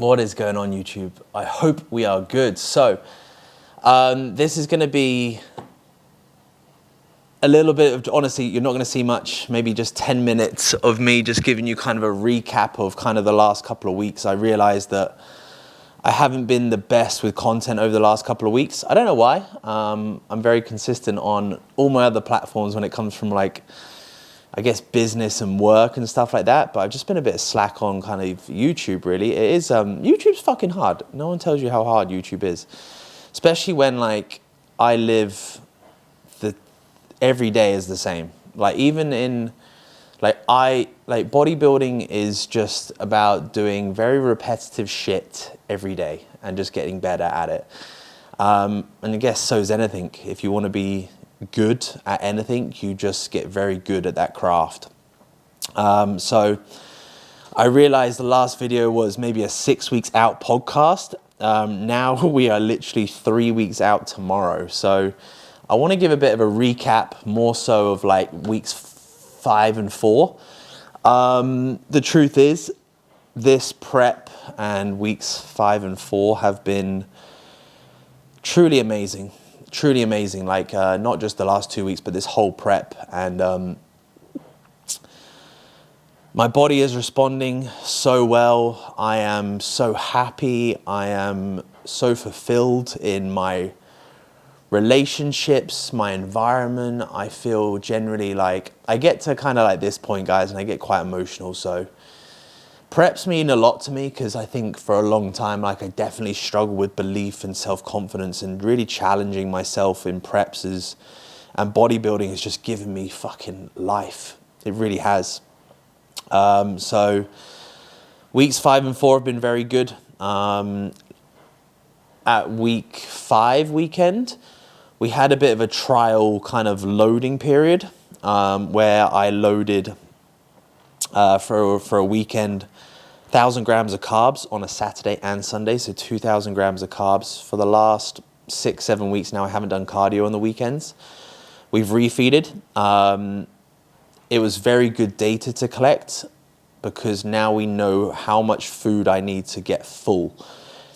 What is going on, YouTube? I hope we are good. So, this is going to be a little bit of, honestly, you're not going to see much, maybe just 10 minutes of me just giving you kind of a recap of kind of the last couple of weeks. I realized that I haven't been the best with content over the last couple of weeks. I don't know why. I'm very consistent on all my other platforms when it comes from like, I guess, business and work and stuff like that. But I've just been a bit slack on kind of YouTube, really. It is, YouTube's fucking hard. No one tells you how hard YouTube is. Especially when like I live, every day is the same. Like even in, like bodybuilding is just about doing very repetitive shit every day and just getting better at it. And I guess so is anything. If you want to be good at anything, you just get very good at that craft. So I realized the last video was maybe a 6 weeks out podcast. Now we are literally 3 weeks out tomorrow. So I want to give a bit of a recap, more so of like weeks 5 and 4. The truth is, this prep and weeks 5 and 4 have been truly amazing. Truly amazing, like not just the last 2 weeks, but this whole prep. And my body is responding so well. I am so happy. I am so fulfilled in my relationships, my environment. I feel generally like I get to kind of like this point, guys, and I get quite emotional. So preps mean a lot to me because I think for a long time, like I definitely struggled with belief and self-confidence, and really challenging myself in preps and bodybuilding has just given me fucking life. It really has. So weeks 5 and 4 have been very good. At week 5 weekend, we had a bit of a trial kind of loading period where I loaded for a weekend 1,000 grams of carbs on a Saturday and Sunday, so 2,000 grams of carbs. For the last 6-7 weeks now, I haven't done cardio on the weekends. We've refeeded. It was very good data to collect because now we know how much food I need to get full.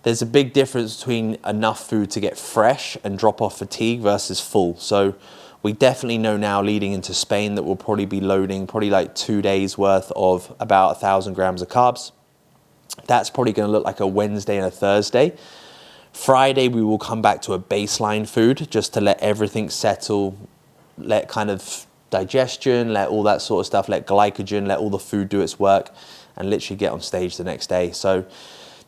There's a big difference between enough food to get fresh and drop off fatigue versus full. So we definitely know now leading into Spain that we'll probably be loading probably like 2 days worth of about 1,000 grams of carbs. That's probably going to look like a Wednesday and a Thursday. Friday, we will come back to a baseline food just to let everything settle, let kind of digestion, let all that sort of stuff, let glycogen, let all the food do its work, and literally get on stage the next day. So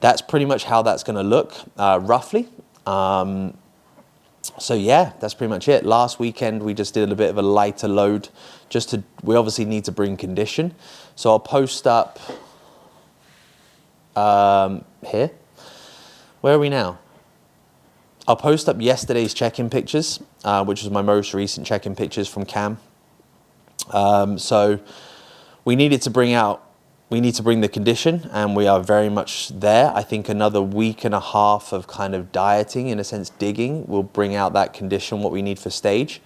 that's pretty much how that's going to look, roughly. So yeah, that's pretty much it. Last weekend, we just did a bit of a lighter load we obviously need to bring condition. So I'll post up here. Where are we now? I'll post up yesterday's check-in pictures, which was my most recent check-in pictures from Cam. So we need to bring the condition, and we are very much there. I think another week and a half of kind of dieting, in a sense digging, will bring out that condition, what we need for stage.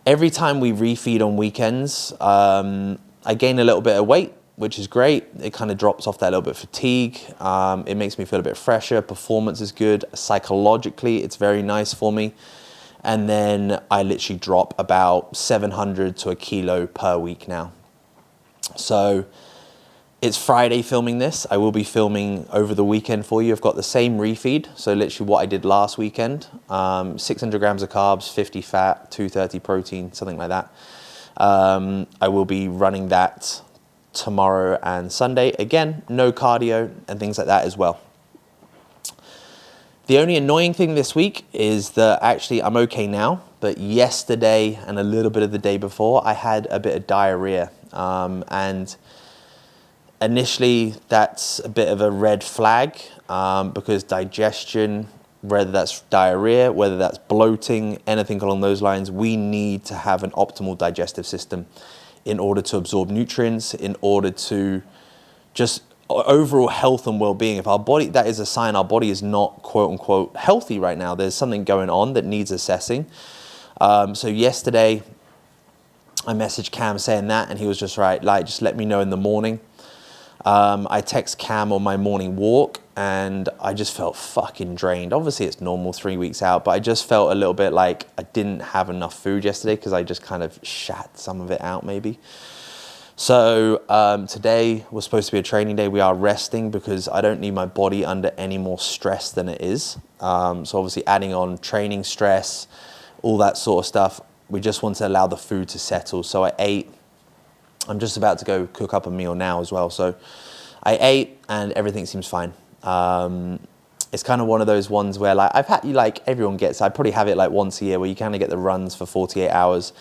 Every time we refeed on weekends, I gain a little bit of weight, which is great. It kind of drops off that little bit of fatigue. It makes me feel a bit fresher. Performance is good. Psychologically, it's very nice for me. And then I literally drop about 700 to a kilo per week now. So it's Friday filming this. I will be filming over the weekend for you. I've got the same refeed. So literally what I did last weekend, 600 grams of carbs, 50 fat, 230 protein, something like that. I will be running that tomorrow and Sunday. Again, no cardio and things like that as well. The only annoying thing this week is that actually I'm okay now, but yesterday and a little bit of the day before, I had a bit of diarrhea. And initially that's a bit of a red flag because digestion, whether that's diarrhea, whether that's bloating, anything along those lines, we need to have an optimal digestive system in order to absorb nutrients, in order to just overall health and well-being. If our body, that is a sign our body is not quote unquote healthy right now. There's something going on that needs assessing. So yesterday I messaged Cam saying that, and he was just right, like, just let me know in the morning. I text Cam on my morning walk and I just felt fucking drained. Obviously it's normal 3 weeks out, but I just felt a little bit like I didn't have enough food yesterday because I just kind of shat some of it out maybe. So today was supposed to be a training day. We are resting because I don't need my body under any more stress than it is. So obviously adding on training stress, all that sort of stuff. We just want to allow the food to settle. So I ate. I'm just about to go cook up a meal now as well. So I ate and everything seems fine. It's kind of one of those ones where like I've had, like everyone gets, I probably have it like once a year where you kind of get the runs for 48 hours.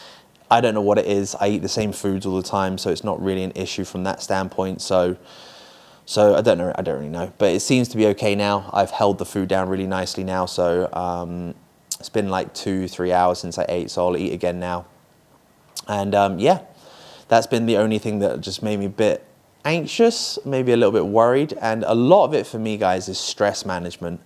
I don't know what it is. I eat the same foods all the time, so it's not really an issue from that standpoint. So I don't know. I don't really know, but it seems to be okay now. I've held the food down really nicely now. So it's been like 2-3 hours since I ate, so I'll eat again now. And yeah, that's been the only thing that just made me a bit anxious, maybe a little bit worried. And a lot of it for me, guys, is stress management.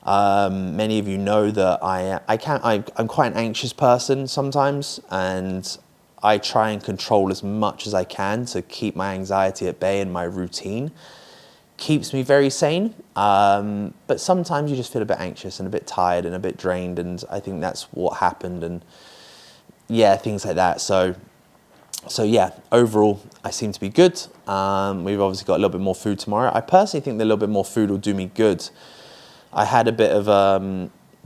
Many of you know that I'm quite an anxious person sometimes, and I try and control as much as I can to keep my anxiety at bay, and my routine keeps me very sane. But sometimes you just feel a bit anxious and a bit tired and a bit drained, and I think that's what happened, and yeah, things like that. So yeah, overall, I seem to be good. We've obviously got a little bit more food tomorrow. I personally think that a little bit more food will do me good. I had a bit of,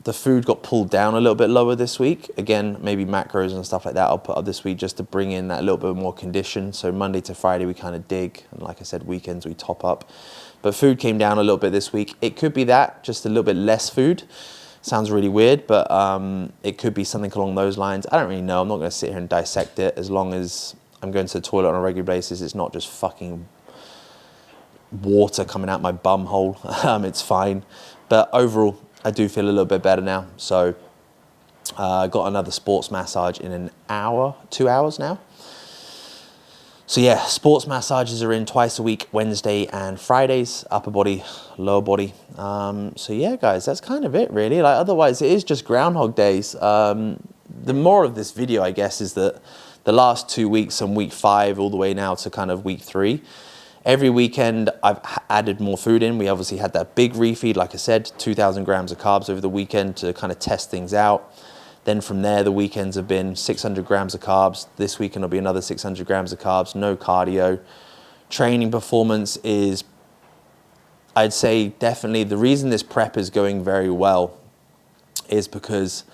the food got pulled down a little bit lower this week. Again, maybe macros and stuff like that I'll put up this week just to bring in that little bit more condition. So Monday to Friday, we kind of dig. And like I said, weekends, we top up. But food came down a little bit this week. It could be that, just a little bit less food. Sounds really weird, but it could be something along those lines. I don't really know. I'm not going to sit here and dissect it. As long as I'm going to the toilet on a regular basis, it's not just fucking water coming out my bum hole. It's fine. But overall, I do feel a little bit better now. So I got another sports massage in an hour, 2 hours now. So yeah, sports massages are in twice a week, Wednesday and Fridays, upper body, lower body. So yeah, guys, that's kind of it really. Like otherwise, it is just Groundhog Days. The more of this video, I guess, is that the last 2 weeks, from week 5 all the way now to kind of week 3, every weekend I've added more food in. We obviously had that big refeed, like I said, 2,000 grams of carbs over the weekend to kind of test things out. Then from there, the weekends have been 600 grams of carbs. This weekend will be another 600 grams of carbs, no cardio. Training performance is, I'd say definitely the reason this prep is going very well is because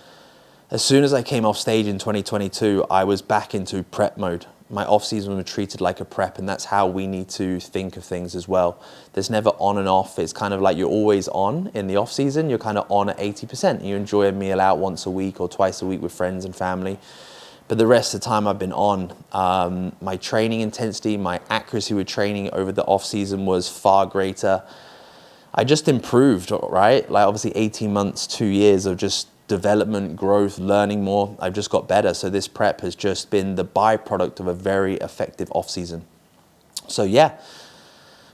as soon as I came off stage in 2022, I was back into prep mode. My off season was treated like a prep, and that's how we need to think of things as well. There's never on and off. It's kind of like you're always on in the off season. You're kind of on at 80%. You enjoy a meal out once a week or twice a week with friends and family. But the rest of the time I've been on. My training intensity, my accuracy with training over the off season was far greater. I just improved, right? Like obviously 18 months, 2 years of just development, growth, learning more. I've just got better. So this prep has just been the byproduct of a very effective off season. So yeah,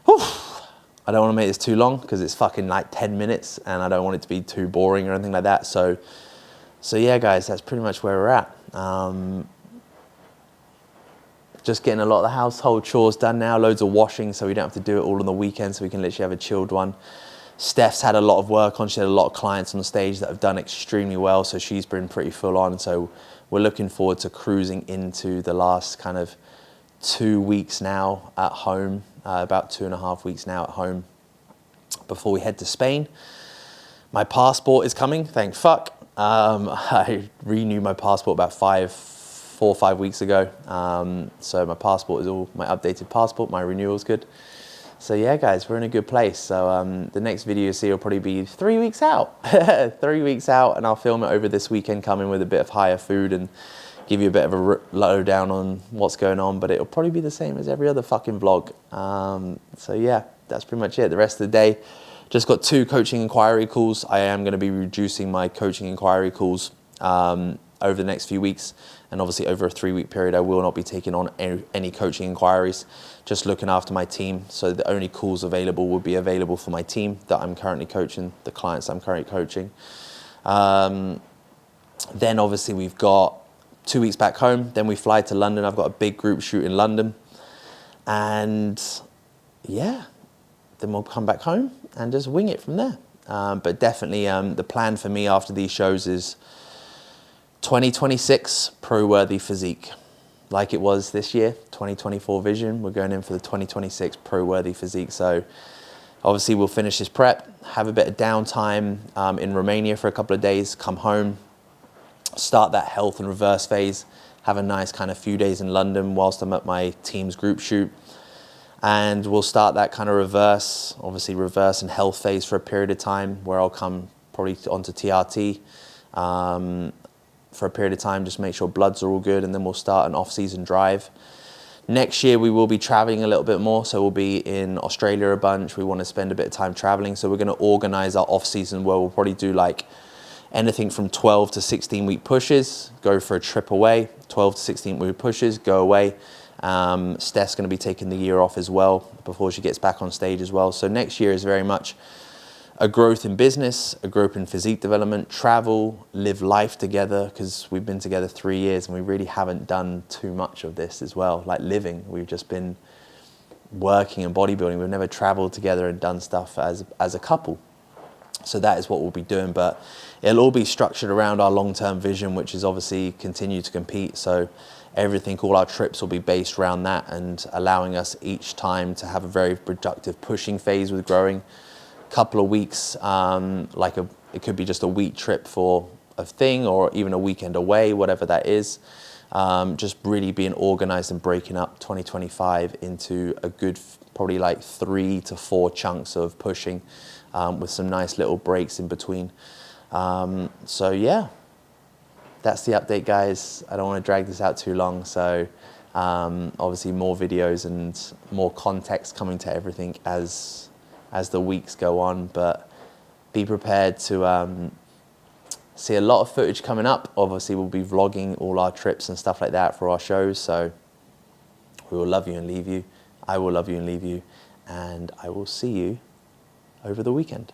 whew. I don't want to make this too long because it's fucking like 10 minutes and I don't want it to be too boring or anything like that. So yeah, guys, that's pretty much where we're at. Just getting a lot of the household chores done now, loads of washing so we don't have to do it all on the weekend, so we can literally have a chilled one. Steph's had a lot of work on. She had a lot of clients on the stage that have done extremely well, so she's been pretty full on. So we're looking forward to cruising into the last kind of 2 weeks now at home, about 2.5 weeks now at home before we head to Spain. My passport is coming, thank fuck. I renewed my passport about 4 or 5 weeks ago. So my passport is all, my updated passport, my renewal is good. So yeah, guys, we're in a good place. So the next video you see will probably be 3 weeks out. 3 weeks out, and I'll film it over this weekend coming with a bit of higher food and give you a bit of a lowdown on what's going on, but it'll probably be the same as every other fucking vlog. So yeah, that's pretty much it. The rest of the day, just got 2 coaching inquiry calls. I am going to be reducing my coaching inquiry calls over the next few weeks. And obviously over a 3 week period, I will not be taking on any coaching inquiries, just looking after my team. So the only calls available will be available for my team that I'm currently coaching, the clients I'm currently coaching. Then obviously we've got 2 weeks back home. Then we fly to London. I've got a big group shoot in London. And yeah, then we'll come back home and just wing it from there. But definitely the plan for me after these shows is 2026 pro-worthy physique. Like it was this year, 2024 vision, we're going in for the 2026 pro-worthy physique. So obviously we'll finish this prep, have a bit of downtime in Romania for a couple of days, come home, start that health and reverse phase, have a nice kind of few days in London whilst I'm at my team's group shoot. And we'll start that kind of reverse and health phase for a period of time where I'll come probably onto TRT for a period of time, just make sure bloods are all good, and then we'll start an off-season drive. Next year we will be traveling a little bit more, so we'll be in Australia a bunch. We want to spend a bit of time traveling, so we're going to organize our off-season where we'll probably do like anything from 12 to 16 week pushes, go for a trip away, 12 to 16 week pushes, go away. Steph's going to be taking the year off as well before she gets back on stage as well. So next year is very much a growth in business, a growth in physique development, travel, live life together, because we've been together 3 years and we really haven't done too much of this as well, like living. We've just been working and bodybuilding. We've never traveled together and done stuff as a couple. So that is what we'll be doing, but it'll all be structured around our long-term vision, which is obviously continue to compete. So everything, all our trips will be based around that and allowing us each time to have a very productive pushing phase with growing. Couple of weeks, it could be just a week trip for a thing or even a weekend away, whatever that is. Just really being organized and breaking up 2025 into a good, probably like 3 to 4 chunks of pushing with some nice little breaks in between. So yeah, that's the update, guys. I don't want to drag this out too long. So obviously more videos and more context coming to everything as the weeks go on, but be prepared to see a lot of footage coming up. Obviously we'll be vlogging all our trips and stuff like that for our shows, so we will love you and leave you. I will love you and leave you, and I will see you over the weekend.